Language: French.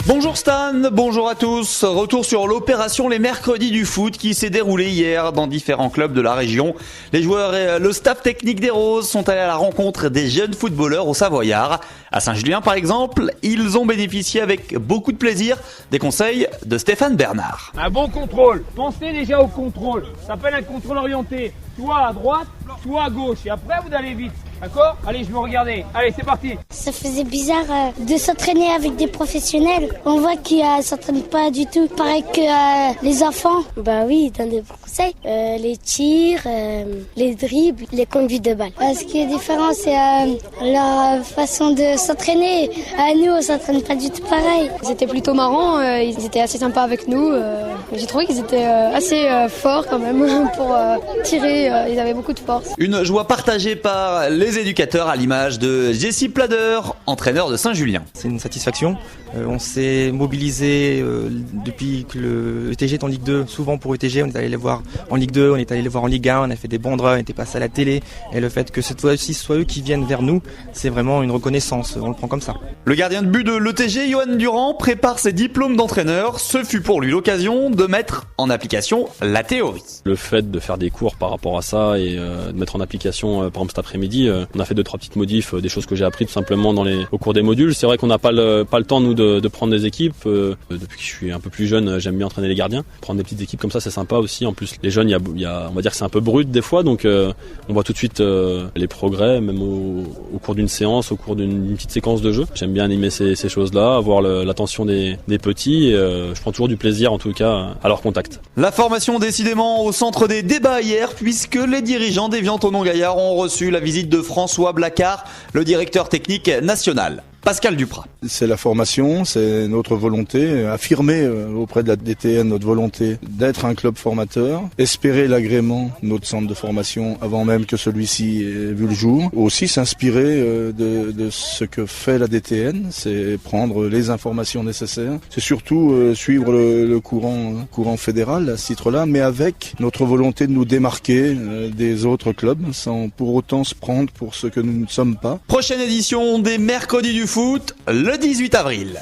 Bonjour Stan, bonjour à tous. Retour sur l'opération Les Mercredis du Foot qui s'est déroulée hier dans différents clubs de la région. Les joueurs et le staff technique des Roses sont allés à la rencontre des jeunes footballeurs au Savoyard. À Saint-Julien par exemple, ils ont bénéficié avec beaucoup de plaisir des conseils de Stéphane Bernard. Un bon contrôle, pensez déjà au contrôle. Ça s'appelle un contrôle orienté, soit à droite, soit à gauche. Et après vous allez vite. D'accord ? Allez, je vais regarder. Allez, c'est parti. Ça faisait bizarre de s'entraîner avec des professionnels. On voit qu'ils ne s'entraînent pas du tout pareil que les enfants. Bah oui, ils donnent des bons conseils. Les tirs, les dribbles, les conduites de balle. Ce qui est différent, c'est leur façon de s'entraîner. Nous, on ne s'entraîne pas du tout pareil. C'était plutôt marrant. Ils étaient assez sympas avec nous. J'ai trouvé qu'ils étaient assez forts quand même pour tirer. Ils avaient beaucoup de force. Une joie partagée par les éducateurs à l'image de Jessie Plader, entraîneur de Saint-Julien. C'est une satisfaction. On s'est mobilisé depuis que le ETG est en Ligue 2, souvent pour ETG. On est allé les voir en Ligue 2, on est allé les voir en Ligue 1, on a fait des banderas, on était passé à la télé. Et le fait que cette fois-ci ce soit eux qui viennent vers nous, c'est vraiment une reconnaissance. On le prend comme ça. Le gardien de but de l'ETG, Johan Durand, prépare ses diplômes d'entraîneur. Ce fut pour lui l'occasion de mettre en application la théorie. Le fait de faire des cours par rapport à ça et de mettre en application, par exemple cet après-midi, on a fait 2-3 petites modifs, des choses que j'ai appris tout simplement au cours des modules. C'est vrai qu'on n'a pas le temps nous de prendre des équipes. Depuis que je suis un peu plus jeune, j'aime bien entraîner les gardiens. Prendre des petites équipes comme ça, c'est sympa aussi. En plus, les jeunes, on va dire que c'est un peu brut des fois, donc on voit tout de suite les progrès, même au cours d'une séance, au cours d'une petite séquence de jeu. J'aime bien animer ces choses-là, avoir l'attention des petits. Et, je prends toujours du plaisir, en tout cas, à leur contact. La formation décidément au centre des débats hier, puisque les dirigeants d'Évian Thonon-Gaillard ont reçu la visite de François Blacard, le directeur technique national. Pascal Duprat. C'est la formation, c'est notre volonté, affirmer auprès de la DTN notre volonté d'être un club formateur, espérer l'agrément de notre centre de formation avant même que celui-ci ait vu le jour, aussi s'inspirer de ce que fait la DTN, c'est prendre les informations nécessaires, c'est surtout suivre le courant fédéral à ce titre-là, mais avec notre volonté de nous démarquer des autres clubs sans pour autant se prendre pour ce que nous ne sommes pas. Prochaine édition des Mercredis du Foot, le 18 avril.